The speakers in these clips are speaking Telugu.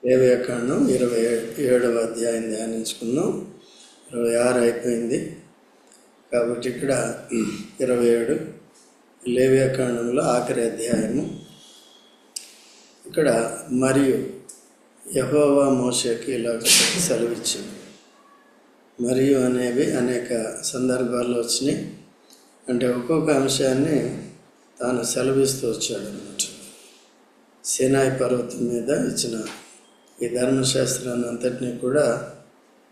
లేవియాకాండం 27వ అధ్యాయం ధ్యానించుకున్నాం. 26 అయిపోయింది కాబట్టి ఇక్కడ 27 లేవియాకాండంలో ఆఖరి అధ్యాయము. ఇక్కడ మరియు యెహోవా మోషేకి ఇలాగ సెలవిచ్చింది. మరియు అనేవి అనేక సందర్భాల్లో వచ్చినాయి. అంటే ఒక్కొక్క అంశాన్ని తాను సెలవిస్తూ వచ్చాడు అన్నమాట. సీనాయి పర్వతం మీద ఇచ్చిన ఈ ధర్మశాస్త్రాన్ని అంతటినీ కూడా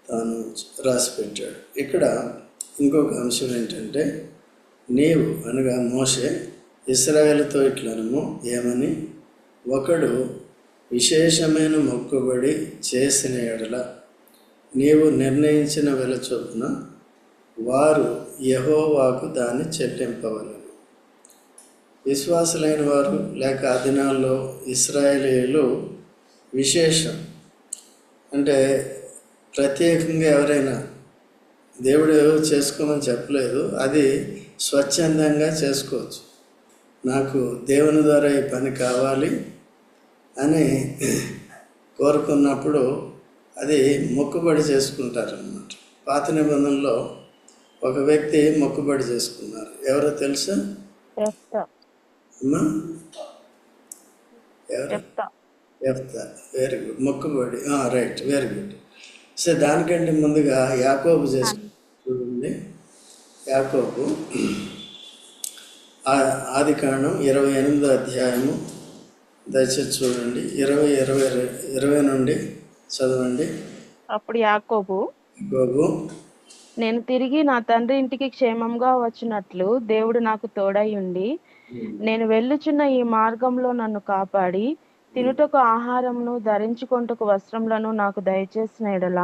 తాను రాసిపెట్టాడు. ఇక్కడ ఇంకొక అంశం ఏంటంటే, నీవు అనగా మోషే ఇశ్రాయేలుతో ఇట్లనము ఏమని, ఒకడు విశేషమైన మొక్కుబడి చేసిన ఎడల నీవు నిర్ణయించిన వెల చొప్పున వారు యెహోవాకు దాన్ని చెల్లింపవలెను. విశ్వాసులైన వారు లేక ఆ దినాల్లో ఇశ్రాయేలీయులు విశేషం అంటే ప్రత్యేకంగా ఎవరైనా దేవుడు చేసుకోమని చెప్పలేదు, అది స్వచ్ఛందంగా చేసుకోవచ్చు. నాకు దేవుని ద్వారా ఈ పని కావాలి అని కోరుకున్నప్పుడు అది మొక్కుబడి చేసుకుంటారన్నమాట. పాత నిబంధనలో ఒక వ్యక్తి మొక్కుబడి చేసుకున్నారు. ఎవరో తెలుసా అమ్మా? ఎవరు? యెఫ్తా. Very good. మొక్కుబడి, రైట్, వెరీ గుడ్. సో దానికంటే ముందుగా యాకోబు చూడండి. యాకోబు ఆదికాండం 28వ అధ్యాయము దయచేసి చూడండి. 20 నుండి చదవండి. అప్పుడు యాకోబు, నేను తిరిగి నా తండ్రి ఇంటికి క్షేమంగా వచ్చినట్లు దేవుడు నాకు తోడై ఉండి, నేను వెళ్ళుచున్న ఈ మార్గంలో నన్ను కాపాడి తినుటకు ఆహారమును ధరించుకొనుటకు వస్త్రములను నాకు దయచేసిన ఎడల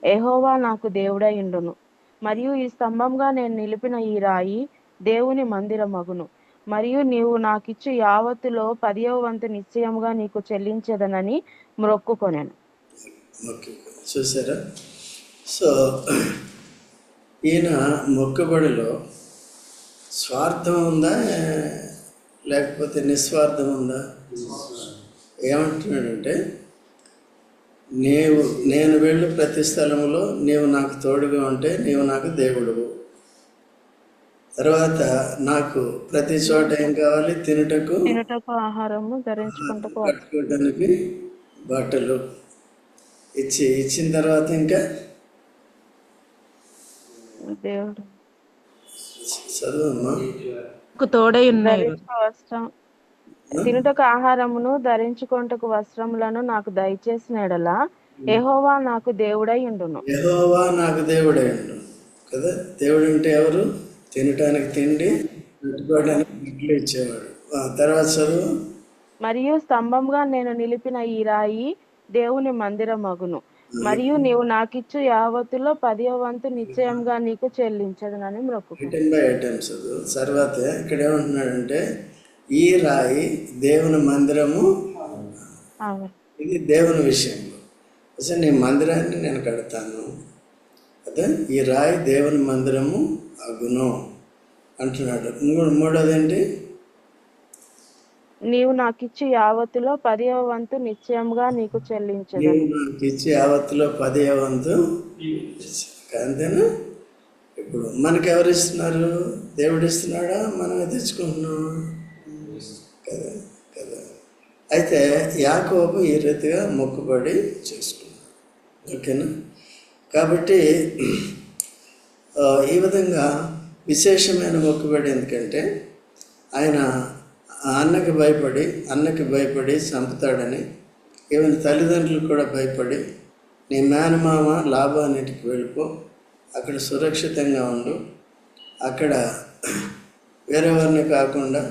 యెహోవా నాకు దేవుడై ఉండును. మరియు ఈ స్తంభంగా నేను నిలిపిన ఈ రాయి దేవుని మందిరమగును. మరియు నీవు నాకిచ్చు యావత్తులో 10వ వంతు నిశ్చయముగా నీకు చెల్లించదనని మ్రొక్కుకొనెను. చూసారా? సో ఈయన మొక్కుబడిలో స్వార్థం ఉందా లేకపోతే నిస్వార్థం ఉందా? ఏమంటున్నాడంటే, నేను వెళ్ళు ప్రతి స్థలంలో నీవు నాకు తోడుగా ఉంటే నీవు నాకు దేవుడువు. తర్వాత నాకు ప్రతి చోట ఏం కావాలి? తినుటకు ఆహారము, కట్టుకోవడానికి బట్టలు ఇచ్చిన తర్వాత ఇంకా దేవుడు చదువమ్మా. తోడై ఉన్నాయి. తినుటకు ఆహారమును ధరించుకొనుటకు వస్త్రములను నాకు దయచేసిన ఎడల యెహోవా నాకు దేవుడై ఉండును. యెహోవా నాకు దేవుడై ఉండు కదా. దేవుడు అంటే ఎవరు? తినటానికి తిండి, పెట్టుకోవడానికి బట్టలు ఇచ్చేవాడు. తర్వాత చదువు. మరియు స్తంభంగా నేను నిలిపిన ఈ రాయి దేవుని మందిరమగును. మరియు నీవు నాకిచ్చు యావత్తులో 10వ వంతు నిశ్చయంగా నీకు చెల్లించదనని మొక్కుకుంటున్నాడు. తర్వాత ఇక్కడ ఏమంటున్నాడంటే, ఈ రాయి దేవుని మందిరము. ఇది దేవుని విషయంలో. అసలు నీ మందిరాన్ని నేను కడతాను అదే, ఈ రాయి దేవుని మందిరము అగును అంటున్నాడు. మూడోది ఏంటి? నీవు నాకిచ్చి యావత్తులో 10వ వంతు నిశ్చయంగా నీకు చెల్లించదు. నీవు నాకు ఇచ్చి యావత్తులో 10వ వంతు. అంతేనా? ఇప్పుడు మనకు ఎవరు ఇస్తున్నారు? దేవుడు ఇస్తున్నాడా? మనమే తెచ్చుకుంటున్నాం కదా కదా. అయితే యాకోబు ఈ రీతిగా మొక్కుబడి చేసుకున్నాడు. ఓకేనా? కాబట్టి ఈ విధంగా విశేషమైన మొక్కుబడి. ఎందుకంటే ఆయన అన్నకి భయపడి చంపుతాడని, ఈవెన్ తల్లిదండ్రులు కూడా భయపడి, నీ మేనమామ లాబానిటికి వెళ్ళిపో, అక్కడ సురక్షితంగా ఉండు, అక్కడ వేరేవారిని కాకుండా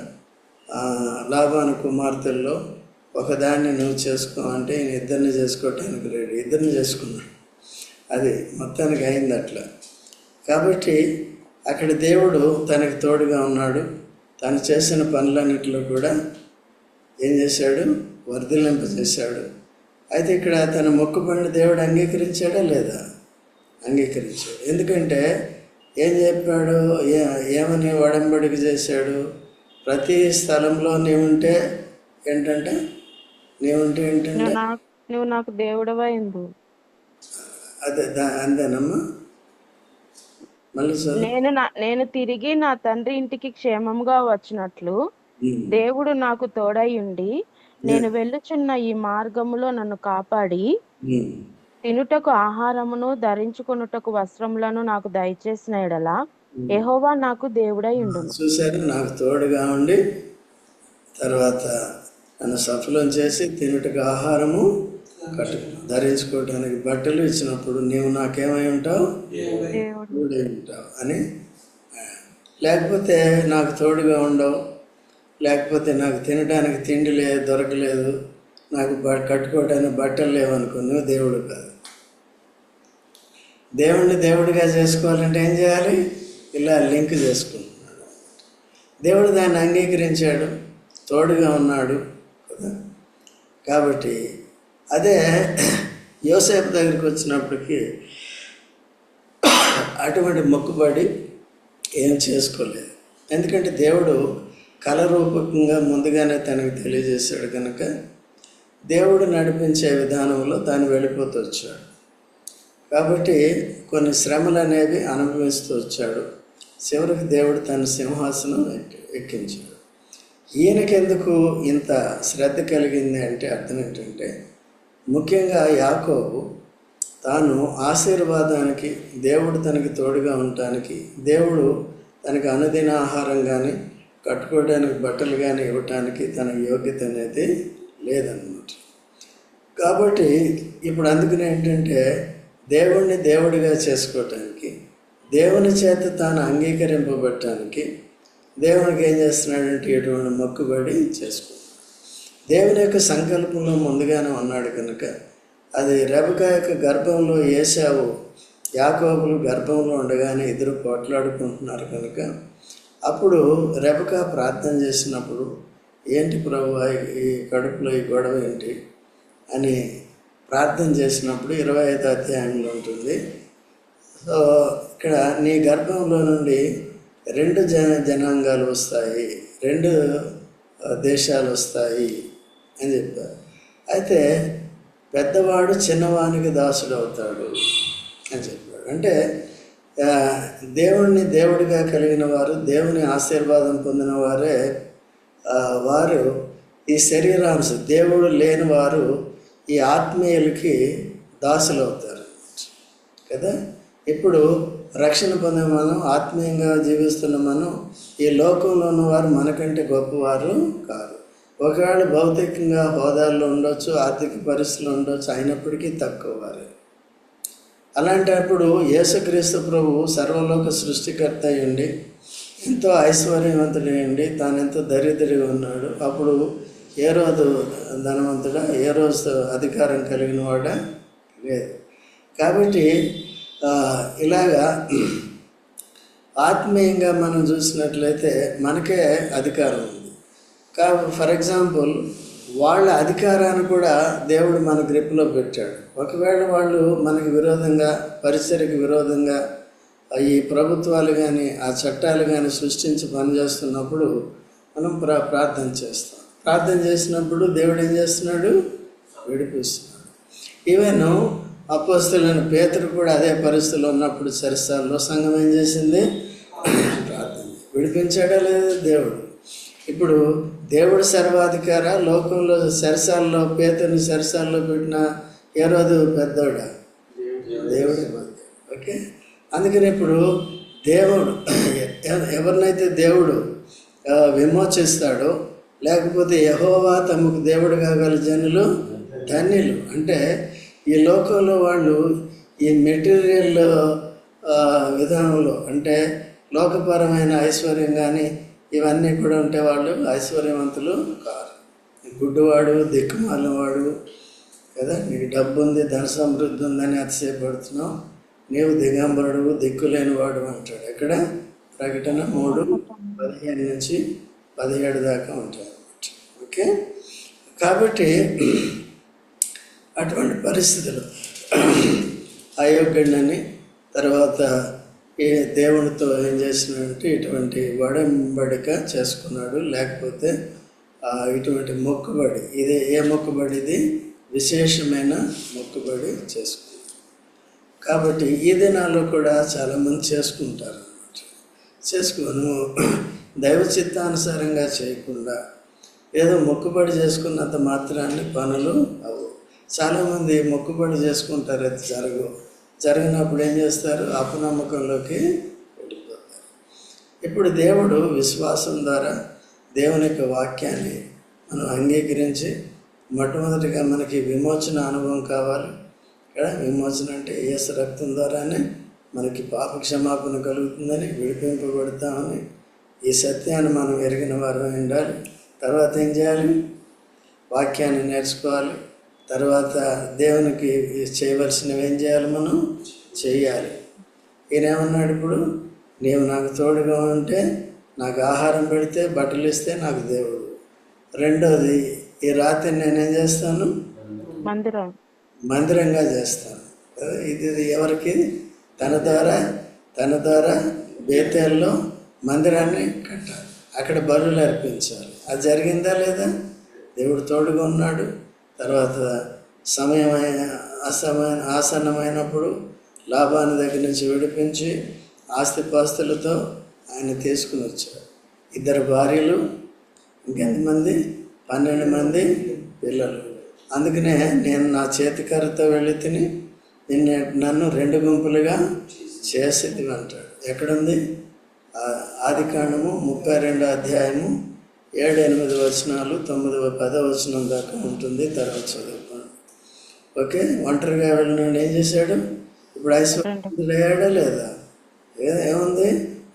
లాబాను కుమార్తెల్లో ఒకదాన్ని నువ్వు చేసుకో అంటే ఈయన ఇద్దరిని చేసుకోవటానికి రెడీ. ఇద్దరిని చేసుకున్నాడు. అది మొత్తానికి అయింది అట్లా. కాబట్టి అక్కడ దేవుడు తనకు తోడుగా ఉన్నాడు. తను చేసిన పనులన్నింటిలో కూడా ఏం చేశాడు? వర్ధిల్లింపజేశాడు. అయితే ఇక్కడ తన మొక్కుబడిని దేవుడు అంగీకరించాడా లేదా? అంగీకరించాడు. ఎందుకంటే ఏం చెప్పాడు? ఏమని ఒడంబడిక చేశాడు? ప్రతి స్థలంలో నీవుంటే ఏంటంటే నువ్వు నాకు దేవుడవైందు. అదే అంతేనమ్మా. మళ్ళీ చదువు. నేను తిరిగి నా తండ్రి ఇంటికి క్షేమంగా వచ్చినట్లు ఉమ్. దేవుడు నాకు తోడై ఉండి నేను వెళ్ళుచున్న ఈ మార్గములో నన్ను కాపాడి ఉమ్. తినుటకు ఆహారమును ధరించుకొనుటకు వస్త్రములను నాకు దయచేసిన ఎడల యెహోవా నాకు దేవుడై ఉండును. చూశారు, నాకు తోడుగా ఉండి తర్వాత నన్ను సఫలం చేసి తినుటకు ఆహారము ధరించుకోవడానికి బట్టలు ఇచ్చినప్పుడు నీవు నాకేమై ఉంటావు, దేవుడు తోడై ఉంటావు అని. లేకపోతే నాకు తోడుగా ఉండవు, లేకపోతే నాకు తినడానికి తిండి లేదు, దొరకలేదు, నాకు కట్టుకోవడానికి బట్టలు లేవనుకో, నువ్వు దేవుడు కాదు. దేవుణ్ణి దేవుడిగా చేసుకోవాలంటే ఏం చేయాలి? ఇలా లింక్ చేసుకుంటున్నాడు. దేవుడు దాన్ని అంగీకరించాడు, తోడుగా ఉన్నాడు కదా. కాబట్టి అదే యోసేపు దగ్గరికి వచ్చినప్పటికీ అటువంటి మొక్కుబడి ఏం చేసుకోలేదు. ఎందుకంటే దేవుడు కళ రూపకంగా ముందుగానే తనకు తెలియజేశాడు కనుక దేవుడు నడిపించే విధానంలో తాను వెళ్ళిపోతూ వచ్చాడు. కాబట్టి కొన్ని శ్రమలు అనేవి అనుభవిస్తూ వచ్చాడు. చివరికి దేవుడు తన సింహాసనం ఎక్కించాడు. ఈయనకెందుకు ఇంత శ్రద్ధ కలిగింది అంటే అర్థం ఏంటంటే, ముఖ్యంగా యాకోబు తాను ఆశీర్వాదానికి, దేవుడు తనకి తోడుగా ఉండటానికి, దేవుడు తనకి అనుదిన ఆహారం కానీ కట్టుకోవడానికి బట్టలు కానీ ఇవ్వటానికి తన యోగ్యత అనేది లేదన్నమాట. కాబట్టి ఇప్పుడు అందుకని ఏంటంటే దేవుణ్ణి దేవుడిగా చేసుకోవటానికి, దేవుని చేత తాను అంగీకరింపబడటానికి దేవునికి ఏం చేస్తున్నాడంటే ఎటువంటి మొక్కుబడి చేసుకుంటాడు. దేవుని యొక్క సంకల్పంలో ముందుగానే ఉన్నాడు కనుక అది రెబెకా యొక్క గర్భంలో ఏశావు యాకోబులు గర్భంలో ఉండగానే ఇద్దరు పోట్లాడుకుంటున్నారు కనుక అప్పుడు రెబెకా ప్రార్థన చేసినప్పుడు, ఏంటి ప్రభువా ఈ కడుపులో ఈ గొడవ ఏంటి అని ప్రార్థన చేసినప్పుడు 25వ అధ్యాయంలో ఉంటుంది. సో ఇక్కడ నీ గర్భంలో నుండి 2 జనాంగాలు వస్తాయి, 2 దేశాలు వస్తాయి అని చెప్పారు. అయితే పెద్దవాడు చిన్నవానికి దాసుడు అవుతాడు అని చెప్పాడు. అంటే దేవుణ్ణి దేవుడిగా కలిగిన వారు, దేవుని ఆశీర్వాదం పొందిన వారే వారు ఈ శరీరాంశ, దేవుడు లేని వారు ఈ ఆత్మీయులకి దాసులు అవుతారు కదా. ఇప్పుడు రక్షణ పొందే మనం, ఆత్మీయంగా జీవిస్తున్న మనం, ఈ లోకంలో ఉన్నవారు మనకంటే గొప్పవారు కాదు. ఒకవేళ భౌతికంగా హోదాల్లో ఉండొచ్చు, ఆర్థిక పరిస్థితులు ఉండొచ్చు, అయినప్పటికీ తక్కువ వారే. అలాంటప్పుడు యేసుక్రీస్తు ప్రభువు సర్వలోక సృష్టికర్త అయ్యండి, ఎంతో ఐశ్వర్యవంతుడయ్యండి, తానెంతో దరిద్రుడిగా ఉన్నాడు. అప్పుడు ఏ రోజు ధనవంతుడా, ఏ రోజు అధికారం కలిగిన వాడా లేదు. కాబట్టి ఇలాగా ఆత్మీయంగా మనం చూసినట్లయితే మనకే అధికారం ఉంది. ఫర్ ఎగ్జాంపుల్ వాళ్ళ అధికారాన్ని కూడా దేవుడు మన గ్రిప్లో పెట్టాడు. ఒకవేళ వాళ్ళు మనకి విరోధంగా, పరిసరికి విరోధంగా ఈ ప్రభుత్వాలు కానీ ఆ చట్టాలు కానీ సృష్టించి పనిచేస్తున్నప్పుడు మనం ప్రార్థన చేస్తాం. ప్రార్థన చేసినప్పుడు దేవుడు ఏం చేస్తున్నాడు? విడిపిస్తున్నాడు. ఈవెన్ అపోస్తలుడైన పేతురు కూడా అదే పరిస్థితుల్లో ఉన్నప్పుడు చెరసాల్లో సంఘం ఏం చేసింది? ప్రార్థన. విడిపించాడా లేదా దేవుడు? ఇప్పుడు దేవుడు సర్వాధికార, లోకంలో చెరసాల్లో పేతురుని చెరసాల్లో పెట్టిన హేరోదు పెద్దోడా? దేవుడే పెద్ద. ఓకే, అందుకని ఇప్పుడు దేవుడు ఎవరినైతే దేవుడు విమోచిస్తాడో, లేకపోతే యెహోవా తమకు దేవుడు కాగల జనులు ధన్యులు. అంటే ఈ లోకంలో వాళ్ళు ఈ మెటీరియల్ విధానంలో, అంటే లోకపరమైన ఐశ్వర్యం కానీ ఇవన్నీ కూడా ఉంటే వాళ్ళు ఐశ్వర్యవంతులు కారు. గుడ్డివాడు, దిక్కుమాలినవాడు కదా, నీకు డబ్బు ఉంది, ధన సమృద్ధి ఉందని అతిశయపడుతున్నావు, నీవు దిగంబరుడు, దిక్కులేనివాడు అంటాడు. ఇక్కడ ప్రకటన 3:15-17 దాకా ఉంటాయి అన్నమాట. ఓకే, కాబట్టి అటువంటి పరిస్థితులు అయోగ్యుడిని తర్వాత ఈ దేవునితో ఏం చేసినాడంటే ఇటువంటి వడంబడిక చేసుకున్నాడు. లేకపోతే ఇటువంటి మొక్కుబడి, ఇది ఏ మొక్కుబడి? ఇది విశేషమైన మొక్కుబడి చేసుకుంటారు. కాబట్టి ఈ దినాల్లో కూడా చాలామంది చేసుకుంటారు అన్నమాట. చేసుకోను దైవ చిత్తానుసారంగా చేయకుండా ఏదో మొక్కుబడి చేసుకున్నంత మాత్రాన్ని పనులు అవు. చాలామంది మొక్కుబడి చేసుకుంటారు, అది జరిగినప్పుడు ఏం చేస్తారు? అపనమ్మకంలోకి వెళ్ళిపోతారు. ఇప్పుడు దేవుడు విశ్వాసం ద్వారా దేవుని యొక్క వాక్యాన్ని మనం అంగీకరించి మొట్టమొదటిగా మనకి విమోచన అనుభవం కావాలి. ఇక్కడ విమోచన అంటే యేసు రక్తం ద్వారానే మనకి పాప క్షమాపణ కలుగుతుందని, విడిపింపబడతామని ఈ సత్యాన్ని మనం ఎరిగిన వారు ఉండాలి. తర్వాత ఏం చేయాలి? వాక్యాన్ని నేర్చుకోవాలి. తర్వాత దేవునికి చేయవలసినవి ఏం చేయాలి? మనం చేయాలి. ఈయన ఏమన్నాడు? ఇప్పుడు నీవు నాకు తోడుగా ఉంటే, నాకు ఆహారం పెడితే, బట్టలు ఇస్తే నాకు దేవుడు. రెండోది, ఈ రాత్రి నేనేం చేస్తాను? మందిరంగా చేస్తాను. ఇది ఎవరికి? తన ద్వారా బేతేల్లో మందిరాన్ని కట్టాలి, అక్కడ బలులు అర్పించాలి. అది జరిగిందా లేదా? దేవుడు తోడుగా ఉన్నాడు. తర్వాత ఆసన్నమైనప్పుడు లాభాన్ని దగ్గర నుంచి విడిపించి ఆస్తిపాస్తులతో ఆయన తీసుకుని వచ్చాడు. 2 భార్యలు, ఇంకెంతమంది? 12 మంది పిల్లలు. అందుకనే నేను నా చేతికర్రతో వెళ్ళి తిని నన్ను 2 గుంపులుగా చేసేది అంటాడు. ఎక్కడుంది? ఆదికాండము 32వ అధ్యాయము 7-8 వచనాలు, 9-10 వచనం దాకా ఉంటుంది. తర్వాత చదువుకోండి. ఓకే. ఒంటరిగా వెళ్ళినాడు ఏం చేశాడు? ఇప్పుడు ఐశ్వర్యుడయ్యాడా లేదా? ఏముంది?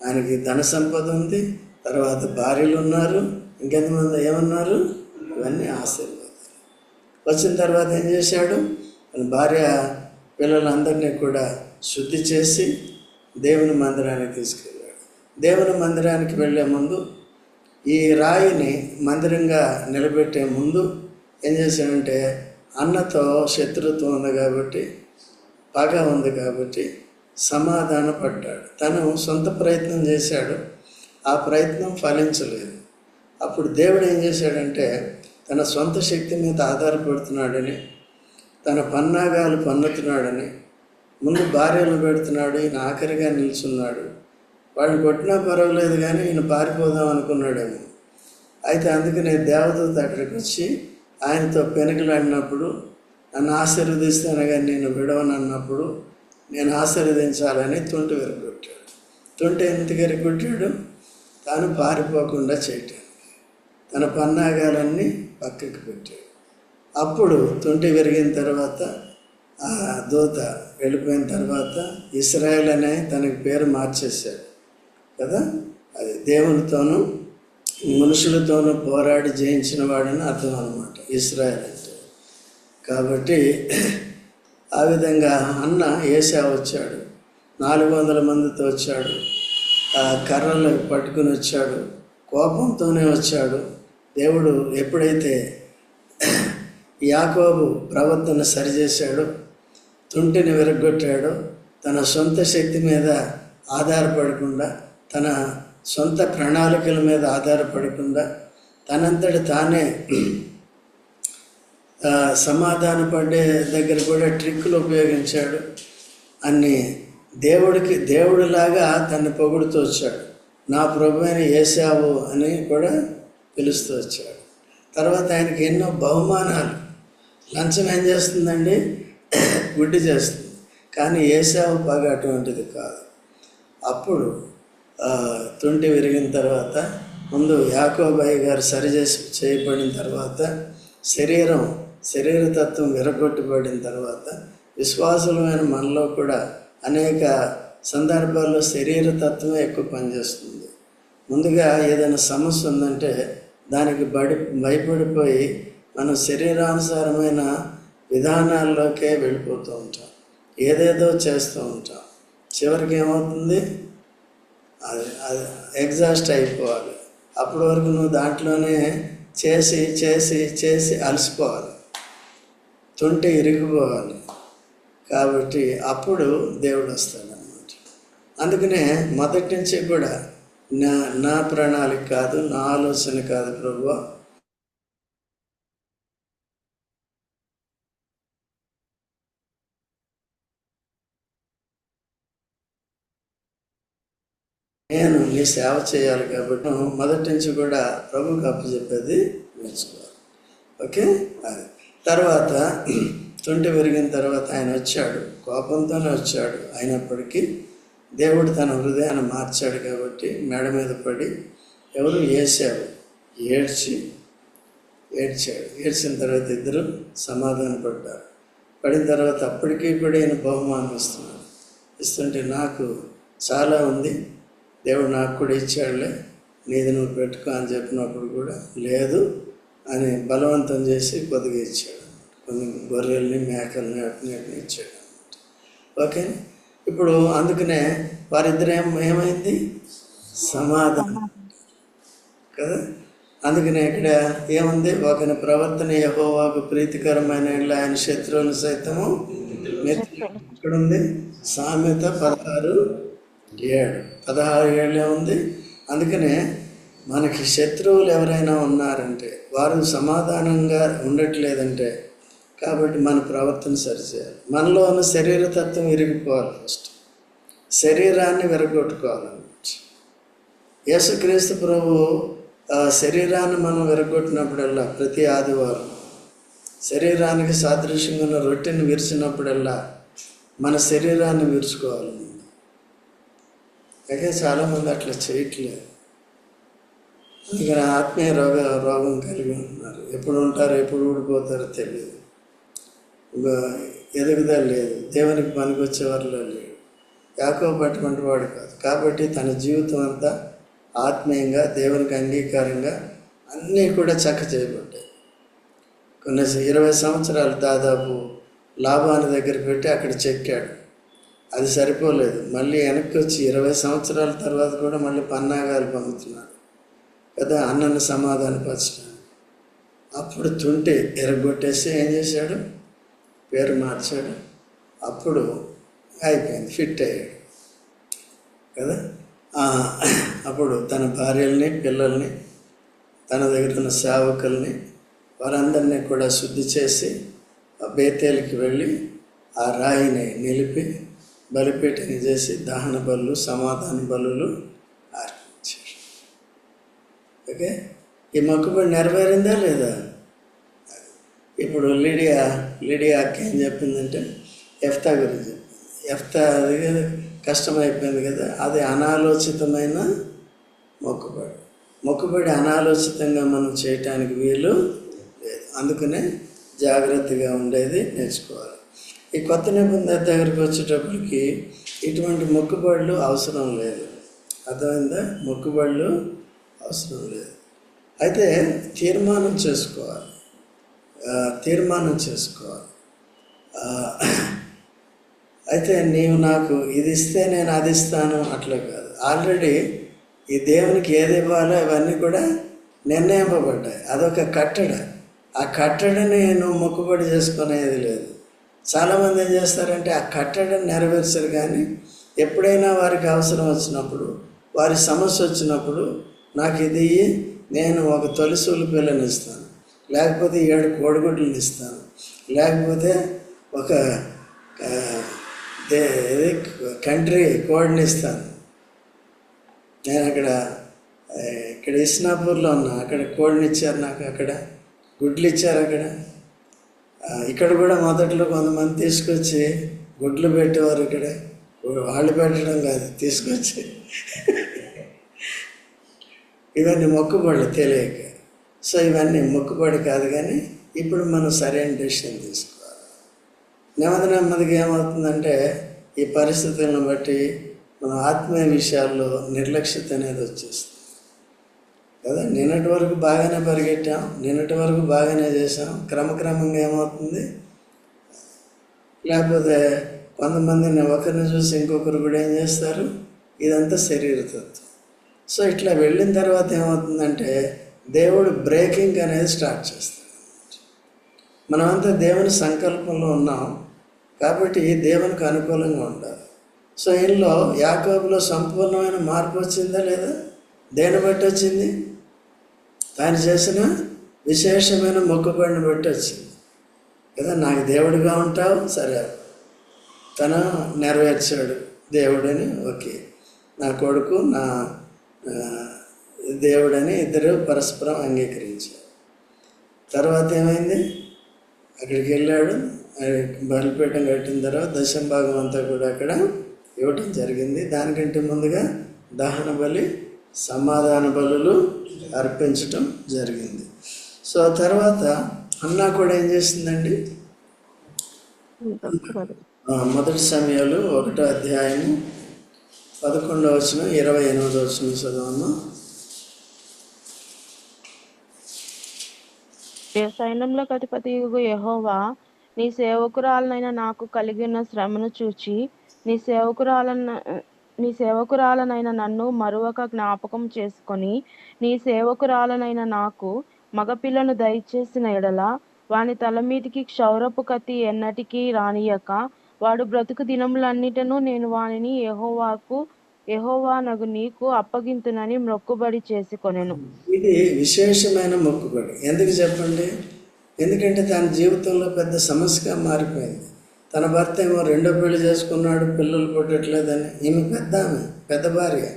ఆయనకి ధన సంపద ఉంది, తర్వాత భార్యలు ఉన్నారు, ఇంకెంతమంది ఏమన్నారు? ఇవన్నీ ఆశీర్వాదాలు. వచ్చిన తర్వాత ఏం చేశాడు? భార్య పిల్లలందరినీ కూడా శుద్ధి చేసి దేవుని మందిరానికి తీసుకెళ్ళాడు. దేవుని మందిరానికి వెళ్ళే ముందు, ఈ రాయిని మందిరంగా నిలబెట్టే ముందు ఏం చేశాడంటే, అన్నతో శత్రుత్వం ఉంది కాబట్టి, పగ ఉంది కాబట్టి సమాధాన పడ్డాడు. తను సొంత ప్రయత్నం చేశాడు, ఆ ప్రయత్నం ఫలించలేదు. అప్పుడు దేవుడు ఏం చేశాడంటే, తన సొంత శక్తి మీద ఆధారపడుతున్నాడని, తన పన్నాగాలు పన్నుతున్నాడని, ముందు భార్యలు పెడుతున్నాడు, ఈయన ఆఖరిగా నిల్చున్నాడు. వాళ్ళని కొట్టినా పర్వాలేదు కానీ ఈయన పారిపోదాం అనుకున్నాడేమో. అయితే అందుకనే దేవదూత అక్కడికి వచ్చి ఆయనతో పెనుగులాడినప్పుడు, నన్ను ఆశీర్వదిస్తాను కానీ నేను విడవను అన్నప్పుడు, నేను ఆశీర్వదించాలని తుంటి విరగొట్టాడు. తుంటి ఎందుకు విరగొట్టాడు? తాను పారిపోకుండా చేయటానికి, తన పన్నాగాలన్నీ పక్కకి పెట్టాడు. అప్పుడు తుంటి విరిగిన తర్వాత, ఆ దూత వెళ్ళిపోయిన తర్వాత ఇశ్రాయేల్ అనే తనకి పేరు మార్చేశాడు కదా. అది దేవునితోనూ మనుషులతోనూ పోరాడి జయించిన వాడని అర్థం అన్నమాట ఇశ్రాయేల్ అంటే. కాబట్టి ఆ విధంగా అన్న ఏశావు వచ్చాడు, 400 మందితో వచ్చాడు, కర్రలు పట్టుకుని వచ్చాడు, కోపంతోనే వచ్చాడు. దేవుడు ఎప్పుడైతే యాకోబు ప్రవర్తన సరిచేశాడో, తుంటిని విరగొట్టాడో, తన సొంత శక్తి మీద ఆధారపడకుండా, తన సొంత ప్రణాళికల మీద ఆధారపడకుండా, తనంతటి తానే సమాధాన పడే దగ్గర కూడా ట్రిక్కులు ఉపయోగించాడు. అన్ని దేవుడిలాగా తను పొగుడుతూ వచ్చాడు. నా ప్రభు అయిన ఏశావు అని కూడా పిలుస్తూ వచ్చాడు. తర్వాత ఆయనకి ఎన్నో బహుమానాలు. లంచం ఏం చేస్తుందండి? గుడ్డి చేస్తుంది. కానీ ఏశావు పగ అటువంటిది కాదు. అప్పుడు తుంటి విరిగిన తర్వాత, ముందు యాకోబయ్య గారు చేయబడిన తర్వాత, శరీరతత్వం విరగొట్టబడిన తర్వాత, విశ్వాసులమైన మనలో కూడా అనేక సందర్భాల్లో శరీరతత్వమే ఎక్కువ పనిచేస్తుంది. ముందుగా ఏదైనా సమస్య ఉందంటే దానికి భయపడిపోయి మనం శరీరానుసారమైన విధానాల్లోకే వెళ్ళిపోతూ ఉంటాం, ఏదేదో చేస్తూ ఉంటాం. చివరికి ఏమవుతుంది? అది ఎగ్జాస్ట్ అయిపోవాలి. అప్పటి వరకు నువ్వు దాంట్లోనే చేసి చేసి చేసి అలసిపోవాలి, తుంటి ఇరిగిపోవాలి. కాబట్టి అప్పుడు దేవుడు వస్తాడు అన్నమాట. అందుకనే మొదటి నుంచి కూడా నా ప్రణాళిక కాదు, నా ఆలోచన కాదు ప్రభువా, నేను నీ సేవ చేయాలి కాబట్టి నువ్వు మొదటి నుంచి కూడా ప్రభువుకి అప్పచెప్పేది నేర్చుకోవాలి. ఓకే, అది తర్వాత తుంటి విరిగిన తర్వాత ఆయన వచ్చాడు, కోపంతోనే వచ్చాడు. అయినప్పటికీ దేవుడు తన హృదయాన్ని మార్చాడు కాబట్టి మెడ మీద పడి ఎవరు ఏసావు ఏడ్చాడు. ఏడ్చిన తర్వాత ఇద్దరు సమాధాన పడ్డారు. పడిన తర్వాత అప్పటికీ కూడా ఈయన బహుమానం ఇస్తుంటే నాకు చాలా ఉంది, దేవుడు నాకు కూడా ఇచ్చాడులే, నీది నువ్వు పెట్టుకో అని చెప్పినప్పుడు కూడా లేదు అని బలవంతం చేసి కొద్దిగా ఇచ్చాడు. కొన్ని గొర్రెల్ని మేకల్ని అట్ని ఇచ్చాడు అనమాట. ఓకే, ఇప్పుడు అందుకనే వారిద్దరు ఏమైంది, సమాధానం కదా. అందుకనే ఇక్కడ ఏముంది, ఒకని ప్రవర్తన యెహోవాకు ప్రీతికరమైన ఆయన శత్రువులు సైతము ఇక్కడ ఉంది. సామెత 16:7 ఉంది. అందుకనే మనకి శత్రువులు ఎవరైనా ఉన్నారంటే వారు సమాధానంగా ఉండట్లేదంటే కాబట్టి మన ప్రవర్తన సరిచేయాలి. మనలో ఉన్న శరీరతత్వం విరిగిపోవాలి. ఫస్ట్ శరీరాన్ని విరగొట్టుకోవాలన్నమాట. యేసుక్రీస్తు ప్రభు శరీరాన్ని మనం విరగొట్టినప్పుడల్లా, ప్రతి ఆదివారం శరీరానికి సాదృశ్యంగా ఉన్న రొట్టెని విరిచినప్పుడల్లా మన శరీరాన్ని విరుచుకోవాలి. అయితే చాలామంది అట్లా చేయట్లేదు. అందుకని ఆత్మీయ రోగం కలిగి ఉంటున్నారు. ఎప్పుడు ఉంటారో ఎప్పుడు ఊడిపోతారో తెలియదు. ఎదుగుదల లేదు, దేవునికి పనికొచ్చేవారిలో లేడు. యాకోబు అటువంటి వాడు కాదు. కాబట్టి తన జీవితం అంతా ఆత్మీయంగా దేవునికి అంగీకారంగా అన్నీ కూడా చక్క చేయబడ్డాయి. కొన్ని 20 సంవత్సరాలు దాదాపు లాభాన్ని దగ్గర పెట్టి అక్కడ చెక్కాడు. అది సరిపోలేదు, మళ్ళీ వెనక్కి వచ్చి 20 సంవత్సరాల తర్వాత కూడా మళ్ళీ పన్నాగాలు పంపుతున్నాడు కదా అన్నను సమాధానపరచడానికి. అప్పుడు తుంటి ఎరగొట్టేసి ఏం చేశాడు, పేరు మార్చాడు. అప్పుడు అయిపోయింది, ఫిట్ అయ్యాడు కదా. అప్పుడు తన భార్యల్ని, పిల్లల్ని, తన దగ్గర ఉన్న సేవకుల్ని వారందరినీ కూడా శుద్ధి చేసి బేతేలుకి వెళ్ళి ఆ రాయిని నిలిపి బలిపీఠని చేసి దహన బలులు, సమాధాన బలులు అర్పించారు. ఓకే, ఈ మొక్కుబడి నెరవేరిందా లేదా? ఇప్పుడు లిడియా అక్క ఏం చెప్పిందంటే ఎఫ్తా గురించి చెప్పింది. ఎఫ్తా అది కష్టమైపోయింది కదా, అది అనాలోచితమైన మొక్కుబడి అనాలోచితంగా మనం చేయటానికి వీలు లేదు. అందుకనే జాగ్రత్తగా ఉండేది నేర్చుకోవాలి. ఈ కొత్త నిబంధన దగ్గరికి వచ్చేటప్పటికి ఇటువంటి మొక్కుబడులు అవసరం లేదు. అర్థమైందా? మొక్కుబడులు అవసరం లేదు. అయితే తీర్మానం చేసుకోవాలి. అయితే నీవు నాకు ఇది ఇస్తే నేను అది ఇస్తాను అట్లా కాదు. ఆల్రెడీ ఈ దేవునికి ఏది ఇవ్వాలో ఇవన్నీ కూడా నిర్ణయింపబడ్డాయి. అదొక కట్టడ. ఆ కట్టడని నువ్వు మొక్కుబడి చేసుకునేది లేదు. చాలామంది ఏం చేస్తారంటే ఆ కట్టడని నెరవేర్చరు, కానీ ఎప్పుడైనా వారికి అవసరం వచ్చినప్పుడు, వారి సమస్య వచ్చినప్పుడు నాకు ఇది నేను ఒక తొలిసూలు పిల్లని ఇస్తాను, లేకపోతే 7 కోడిగుడ్లను ఇస్తాను, లేకపోతే ఒక కంట్రీ కోడిని ఇస్తాను. నేను ఇక్కడ ఇస్నాపూర్లో ఉన్నా, అక్కడ కోడిని ఇచ్చారు నాకు, అక్కడ గుడ్లు ఇచ్చారు. ఇక్కడ కూడా మొదట్లో కొంతమంది తీసుకొచ్చి గుడ్లు పెట్టేవారు. ఇక్కడ వాళ్ళు పెట్టడం కాదు, తీసుకొచ్చి ఇవన్నీ మొక్కుబడులు తెలియక. సో ఇవన్నీ మొక్కుబడి కాదు, కానీ ఇప్పుడు మనం సరైన డెసిషన్ తీసుకోవాలి. నెమ్మదిగా ఏమవుతుందంటే ఈ పరిస్థితులను బట్టి మన ఆత్మీయ విషయాల్లో నిర్లక్ష్యత అనేది వచ్చేస్తుంది కదా. నిన్నటి వరకు బాగానే పరిగెట్టాం, నిన్నటి వరకు బాగానే చేసాం, క్రమక్రమంగా ఏమవుతుంది, లేకపోతే కొంతమందిని ఒకరిని చూసి ఇంకొకరు కూడా ఏం చేస్తారు, ఇదంతా శరీరతత్వం. సో ఇట్లా వెళ్ళిన తర్వాత ఏమవుతుందంటే దేవుడు బ్రేకింగ్ అనేది స్టార్ట్ చేస్తాడు. మనమంతా దేవుని సంకల్పంలో ఉన్నాం కాబట్టి దేవునికి అనుకూలంగా ఉండాలి. సో ఇందులో యాకోబులో సంపూర్ణమైన మార్పు వచ్చిందా లేదా? దేని బట్టి వచ్చింది? తాను చేసిన విశేషమైన మొక్కుబడిని బట్టి వచ్చింది కదా. నాకు దేవుడిగా ఉంటావు, సరే తను నెరవేర్చాడు దేవుడని, ఓకే. నా కొడుకు నా ఆ, దేవుడని ఇద్దరు పరస్పరం అంగీకరించారు. తర్వాత ఏమైంది? అక్కడికి వెళ్ళాడు. బలిపీఠం కట్టిన తర్వాత దశంభాగం అంతా కూడా అక్కడ ఇవ్వటం జరిగింది. దానికంటే ముందుగా దహన బలి, సమాధాన బలులు అర్పించటం జరిగింది. సో తర్వాత అన్నా కూడా ఏం చేసిందండి? మొదటి సమయాలు 1వ అధ్యాయము 11వ వచనం 28వ వచనం చదవమ్మా. సైన్యంలోకి అధిపతి యెహోవా, నీ సేవకురాలనైన నాకు కలిగిన శ్రమను చూచి నీ సేవకురాలనైన నన్ను మరొక జ్ఞాపకం చేసుకొని నీ సేవకురాలనైన నాకు మగపిల్లను దయచేసిన ఎడల వాని తల మీదికి క్షౌరపు కత్తి ఎన్నటికీ రానియక వాడు బ్రతుకు దినములన్నిటను నేను వానిని యెహోవానగు నీకు అప్పగింతునని మొక్కుబడి చేసుకొనెను. ఇది విశేషమైన మొక్కుబడి. ఎందుకు చెప్పండి? ఎందుకంటే తన జీవితంలో పెద్ద సమస్యగా మారిపోయింది. తన భర్త ఏమో రెండో పెళ్లి చేసుకున్నాడు, పిల్లలు పుట్టట్లేదని. ఈమె పెద్ద భార్య,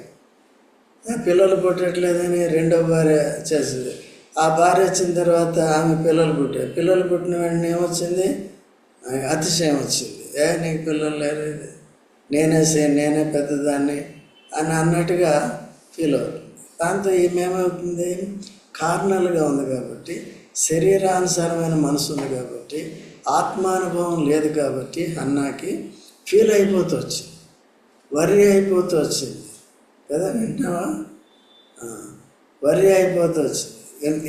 పిల్లలు పుట్టట్లేదని రెండో భార్య చేసింది. ఆ భార్య వచ్చిన తర్వాత ఆమె పిల్లలు పుట్టిన వెంటనే ఏమొచ్చింది? అతిశయం వచ్చింది. నీకు పిల్లలు లేరు, నేనే పెద్దదాన్ని అని అన్నట్టుగా ఫీల్ అవుతుంది. దాంతో ఈమెమవుతుంది? కార్నల్గా ఉంది కాబట్టి, శరీరానుసారమైన మనసు ఉంది కాబట్టి, ఆత్మానుభవం లేదు కాబట్టి అన్నాకి ఫీల్ అయిపోతూ వచ్చింది, వరి అయిపోతూ వచ్చింది కదా. వింటావా? వరి అయిపోతూ వచ్చింది.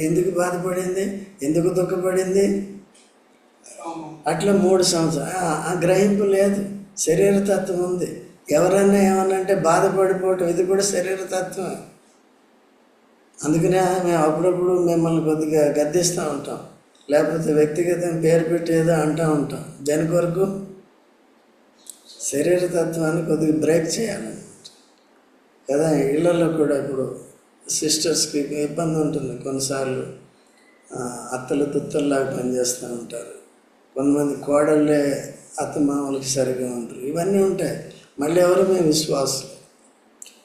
ఎందుకు బాధపడింది? ఎందుకు దుఃఖపడింది? అట్లా 3 సంవత్సరాలు గ్రహింపు లేదు, శరీరతత్వం ఉంది. ఎవరైనా ఏమన్నంటే బాధపడిపోవటం, ఇది కూడా శరీరతత్వం. అందుకనే మేము అప్పుడప్పుడు మిమ్మల్ని కొద్దిగా గద్దిస్తూ ఉంటాం, లేకపోతే వ్యక్తిగతంగా పేరు పెట్టి ఏదో అంటూ ఉంటాం. దేని కొరకు? శరీరతత్వాన్ని కొద్దిగా బ్రేక్ చేయాలన్నమాట కదా. ఇళ్లలో కూడా ఇప్పుడు సిస్టర్స్కి ఇబ్బంది ఉంటుంది. కొన్నిసార్లు అత్తలు తుత్తల్లాగా పనిచేస్తూ ఉంటారు. కొంతమంది కోడళ్ళే అత్తమామలకి సరిగా ఉంటారు. ఇవన్నీ ఉంటాయి. మళ్ళీ ఎవరు? మేము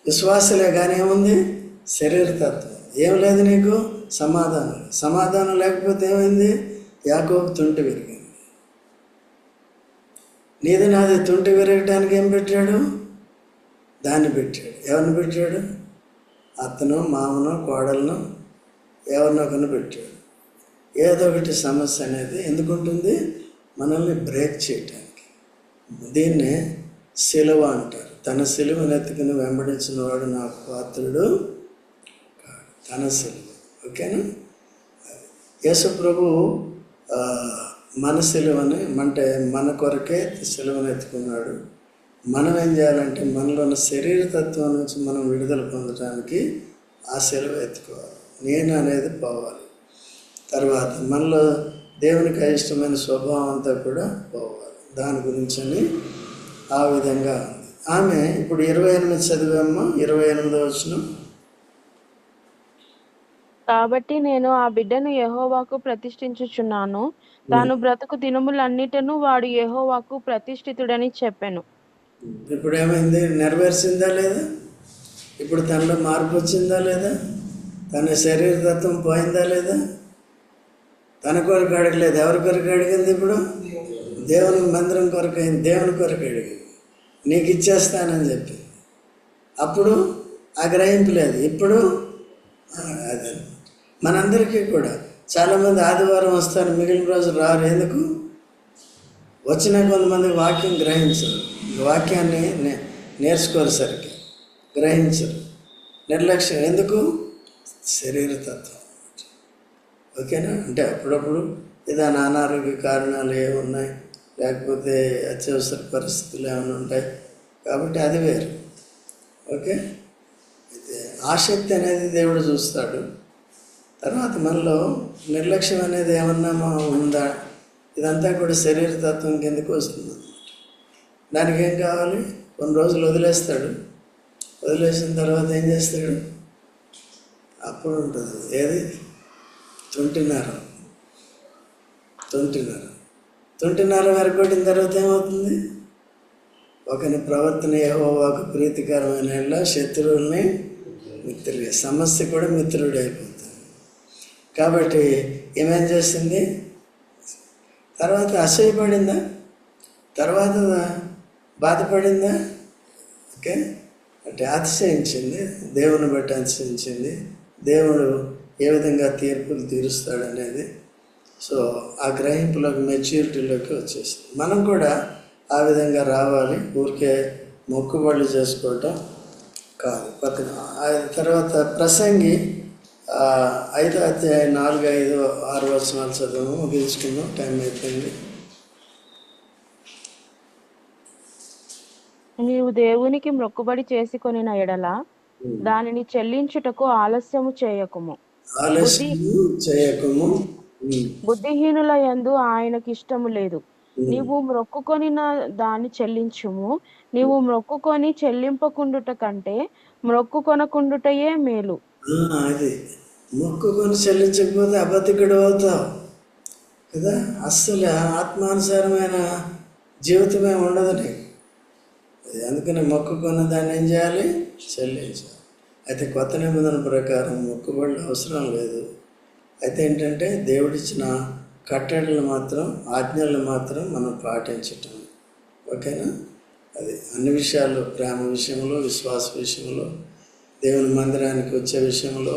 విశ్వాసులే కానీ ఏముంది? శరీరతత్వం ఏం లేదు. నీకు సమాధానం లేకపోతే ఏమైంది? యాకోబు తుంటి విరిగింది. నీది నాది తుంటి విరగటానికి ఏం పెట్టాడు? దాన్ని పెట్టాడు. ఎవరిని పెట్టాడు? అత్తను, మామను, కోడలను, ఎవరినొకరిని పెట్టాడు. ఏదో ఒకటి సమస్య అనేది ఎందుకుంటుంది? మనల్ని బ్రేక్ చేయటానికి. దీన్నే సిలువ అంటారు. తన సిలువను ఎత్తుకుని వెంబడించిన వాడు నాకు పాత్రుడు కాడు. తన సిలువ. ఓకేనా? యేసు ప్రభు మన సిలువని అంటే మన కొరకే సిలువను ఎత్తుకున్నాడు. మనం ఏం చేయాలంటే మనలో ఉన్న శరీరతత్వం నుంచి మనం విడుదల పొందడానికి ఆ సిలువ ఎత్తుకోవాలి. నేను అనేది పోవాలి. తర్వాత మనలో దేవునికి అయిష్టమైన స్వభావం అంతా కూడా పోవాలి. దాని గురించని ఆ విధంగా ఉంది. ఆమె ఇప్పుడు 28 చదివామ్మా. 28వ వచనం. కాబట్టి నేను ఆ బిడ్డను యెహోవాకు ప్రతిష్ఠించుచున్నాను, తాను బ్రతుకు దినములన్నిటను వాడు యెహోవాకు ప్రతిష్ఠితుడని చెప్పెను. ఇప్పుడు ఏమైంది? నెరవేర్చిందా లేదా? ఇప్పుడు తనలో మార్పు వచ్చిందా లేదా? తన శరీరతత్వం పోయిందా లేదా? తన కొరకు అడగలేదు. ఎవరి కొరకు అడిగింది? ఇప్పుడు దేవుని మందిరం కొరకు అయింది. దేవుని కొరకు అడిగింది. నీకు ఇచ్చేస్తానని చెప్పింది. అప్పుడు ఆ గ్రహింపు లేదు. ఇప్పుడు అదే మనందరికీ కూడా చాలామంది ఆదివారం వస్తారు, మిగిలిన రోజు రారు. ఎందుకు? వచ్చిన కొంతమంది వాక్యం గ్రహించరు, వాక్యాన్ని నేర్చుకోరు, సరిగ్గా గ్రహించరు, నిర్లక్ష్యం. ఎందుకు? శరీరతత్వం. ఓకేనా? అంటే అప్పుడప్పుడు ఏదైనా అనారోగ్య కారణాలు ఏమున్నాయి, లేకపోతే అత్యవసర పరిస్థితులు ఏమైనా ఉంటాయి కాబట్టి అది వేరు. ఓకే? అయితే ఆసక్తి అనేది దేవుడు చూస్తాడు. తర్వాత మనలో నిర్లక్ష్యం అనేది ఏమన్నా ఉందా? ఇదంతా కూడా శరీరతత్వం కిందకు వస్తుంది అన్నమాట. దానికి ఏం కావాలి? కొన్ని రోజులు వదిలేస్తాడు. వదిలేసిన తర్వాత ఏం చేస్తాడు? అప్పుడు ఉంటుంది ఏది? తొంటిన్నర వరకు కొట్టిన తర్వాత ఏమవుతుంది? ఒకని ప్రవర్తన యెహోవాకు ప్రీతికరమైన యెడల శత్రువుల్ని మిత్రులుగా, సమస్య కూడా మిత్రుడు అయిపోతుంది. కాబట్టి ఏమేం చేసింది? తర్వాత అసూయపడిందా? తర్వాత బాధపడిందా? ఓకే, అంటే అతిశయించింది, దేవుని బట్టి అతిశయించింది. దేవుడు ఏ విధంగా తీర్పులు తీరుస్తాడనేది. సో ఆ గ్రహింపులోకి, మెచ్యూరిటీలోకి వచ్చేసింది. మనం కూడా ఆ విధంగా రావాలి. ఊరికే మొక్కుబళ్ళు చేసుకోవటం కాదు. పక్కన తర్వాత ప్రసంగి 5వ అధ్యాయం 4, 5, 6 వచనాలు చదువు, ముగించుకుందాం, టైం అయిపోయింది. నీవు దేవునికి మొక్కుబడి చేసుకొనిన ఎడల దానిని చెల్లించుటకు ఆలస్యము చేయకుము. బుద్ధిహీనుల యందు ఆయనకి ఇష్టము లేదు. నీవు మొక్కుకొనిన దాన్ని చెల్లించుము. నీవు మొక్కుకొని చెల్లింపకుండుట కంటే మొక్కుకొనకుండుటయే మేలు. అది మొక్కుకొని చెల్లించకపోతే అబద్ధికుడు అవుతావు కదా. అస్సలు ఆత్మానుసారమైన జీవితమే ఉండదు నీకు. అందుకని మొక్కుకున్న దాన్ని ఏం చేయాలి? చెల్లించాలి. అయితే కొత్త నిబంధన ప్రకారం మొక్కుబడులు అవసరం లేదు. అయితే ఏంటంటే దేవుడిచ్చిన కట్టడలు మాత్రం, ఆజ్ఞలు మాత్రం మనం పాటించటం. ఓకేనా? అది అన్ని విషయాల్లో, ప్రేమ విషయంలో, విశ్వాస విషయంలో, దేవుని మందిరానికి వచ్చే విషయంలో,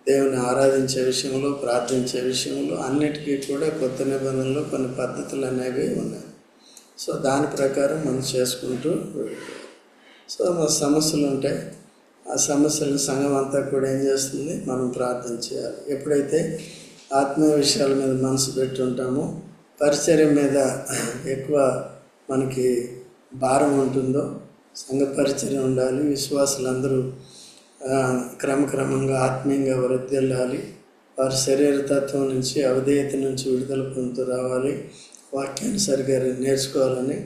దేవుని ఆరాధించే విషయంలో, ప్రార్థించే విషయంలో, అన్నిటికీ కూడా కొత్త నిబంధనలు కొన్ని పద్ధతులు అనేవి ఉన్నాయి. సో దాని ప్రకారం మనం చేసుకుంటూ సో మన సమస్యలు ఉంటాయి. ఆ సమస్యలను సంఘం అంతా కూడా ఏం చేస్తుంది? మనం ప్రార్థన చేయాలి. ఎప్పుడైతే ఆత్మీయ విషయాల మీద మనసు పెట్టి ఉంటామో, పరిచర్య మీద ఎక్కువ మనకి భారం ఉంటుందో, సంఘ పరిచర్య ఉండాలి, విశ్వాసులందరూ క్రమక్రమంగా ఆత్మీయంగా వృద్ధిల్లాలి, వారి శరీరతత్వం నుంచి, అవిధేయత నుంచి విడుదల పొందుతూ రావాలి, వాక్యాన్ని సరిగ్గా నేర్చుకోవాలని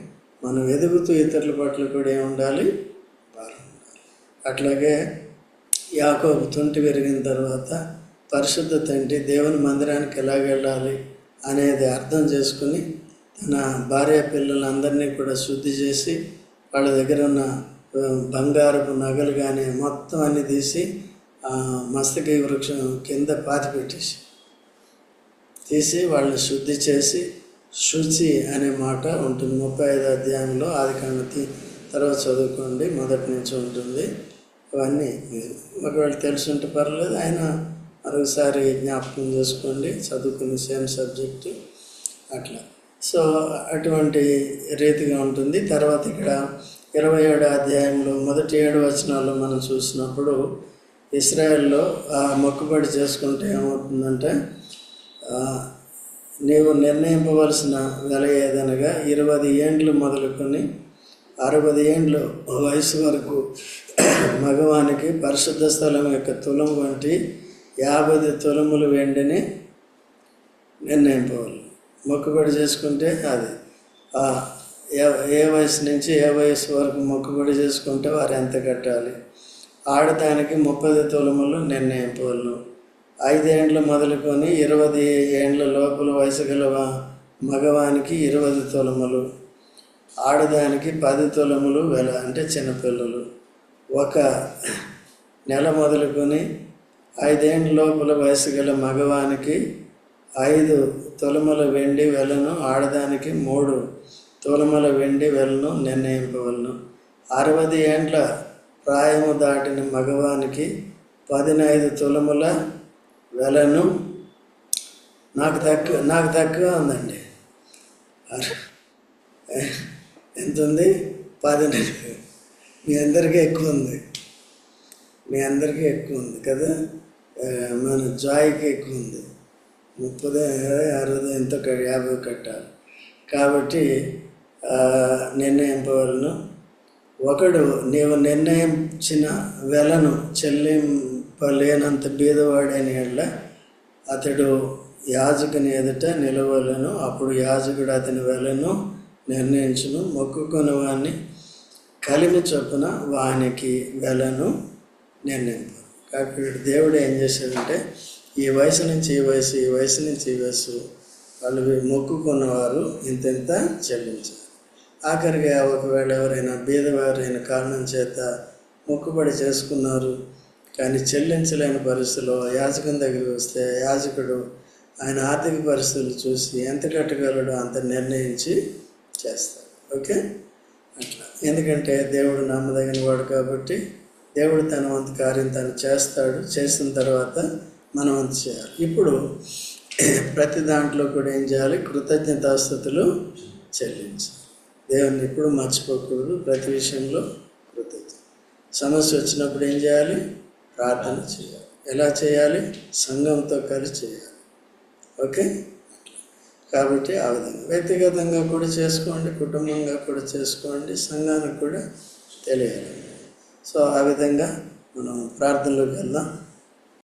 మనం ఎదుగుతూ ఇతరుల పట్ల కూడా ఏముండాలి? భారం ఉండాలి. అట్లాగే యాకోబు తుంటి విరిగిన తర్వాత పరిశుద్ధత అంటే దేవుని మందిరానికి ఎలాగ వెళ్ళాలి అనేది అర్థం చేసుకుని తన భార్య పిల్లలందరినీ కూడా శుద్ధి చేసి వాళ్ళ దగ్గర ఉన్న బంగారపు నగలు కానీ మొత్తం అన్నీ తీసి మస్తకి వృక్షం కింద తీసి వాళ్ళని శుద్ధి చేసి, శుచి అనే మాట ఉంటుంది 35వ అధ్యాయంలో, ఆదికాండం తర్వాత చదువుకోండి, మొదటి నుంచి ఉంటుంది. అవన్నీ ఒకవేళ తెలుసుంటే పర్లేదు, ఆయన మరొకసారి జ్ఞాపకం చేసుకోండి, చదువుకునే సేమ్ సబ్జెక్టు అట్లా. సో అటువంటి రీతిగా ఉంటుంది. తర్వాత ఇక్కడ 27వ అధ్యాయంలో మొదటి 7 వచనాల్లో మనం చూసినప్పుడు ఇశ్రాయేల్లో మొక్కుబడి చేసుకుంటే ఏమవుతుందంటే, నీవు నిర్ణయింపవలసిన వెల ఏదనగా 20 ఏండ్లు మొదలుకొని 60 ఏండ్ల వయసు వరకు మగవానికి పరిశుద్ధ స్థలం యొక్క తులం వంటి 50 తులములు వెండిని నిర్ణయింపవాలి. మొక్కుబడి చేసుకుంటే అది ఏ వయసు నుంచి ఏ వయసు వరకు మొక్కుబడి చేసుకుంటే వారు ఎంత కట్టాలి. ఆడదానికి 30 తులములు నిర్ణయింపవలను. 5 ఏండ్లు మొదలుకొని 20 ఏండ్ల లోపల వయసు గల మగవానికి 20 తులములు, ఆడదానికి 10 తులములు వెల, అంటే చిన్నపిల్లలు. 1 నెల మొదలుకొని 5 ఏండ్ల లోపల వయసు గల మగవానికి 5 తులముల వెండి వెలను, ఆడదానికి 3 తులముల వెండి వెలను నిర్ణయింపవలను. 60 ఏండ్ల ప్రాయము దాటిన మగవానికి 15 తులముల వెలను. నాకు తక్కువ ఉందండి. ఎంత ఉంది? 15. మీ అందరికీ ఎక్కువ ఉంది కదా. మన జాయ్కి ఎక్కువ ఉంది. 30, 60 ఎంతో 50 కట్టాలి. కాబట్టి నిర్ణయింపవలను. ఒకడు నీవు నిర్ణయించిన వెలను చెల్లింపలేనంత బీదవాడైన యెడల అతడు యాజకుని ఎదుట నిలవలను. అప్పుడు యాజకుడు అతని వెలను నిర్ణయించును. మొక్కుకుని వాడిని కలిమి చొప్పున వానికి వెలను నిర్ణయింపు. కాబట్టి దేవుడు ఏం చేశాడంటే, ఈ వయసు నుంచి ఈ వయసు, ఈ వయసు నుంచి ఈ వయసు వాళ్ళు మొక్కుకున్నవారు ఇంత చెల్లించారు. ఆఖరిగా ఒకవేళ ఎవరైనా బీదవారైన కారణం చేత మొక్కుబడి చేసుకున్నారు కానీ చెల్లించలేని పరిస్థితిలో యాజకుని దగ్గరికి వస్తే యాజకుడు ఆయన ఆర్థిక పరిస్థితులు చూసి ఎంత కట్టగలడో అంత నిర్ణయించి చేస్తాడు. ఓకే, అట్లా. ఎందుకంటే దేవుడు నమ్మదగిన వాడు కాబట్టి దేవుడు తన వంతు కార్యం తను చేస్తాడు. చేసిన తర్వాత మనం వంతు చేయాలి. ఇప్పుడు ప్రతి దాంట్లో కూడా ఏం చేయాలి? కృతజ్ఞతాస్తుతులు చెల్లించాలి. దేవుని ఎప్పుడు మర్చిపోకూడదు. ప్రతి విషయంలో కృతజ్ఞత. సమస్య వచ్చినప్పుడు ఏం చేయాలి? ప్రార్థన చేయాలి. ఎలా చేయాలి? సంఘంతో కలిసి చేయాలి. ఓకే, కాబట్టి ఆ విధంగా వ్యక్తిగతంగా కూడా చేసుకోండి, కుటుంబంగా కూడా చేసుకోండి, సంఘానికి కూడా తెలియాలి. సో ఆ విధంగా మనం ప్రార్థనలోకి వెళ్దాం.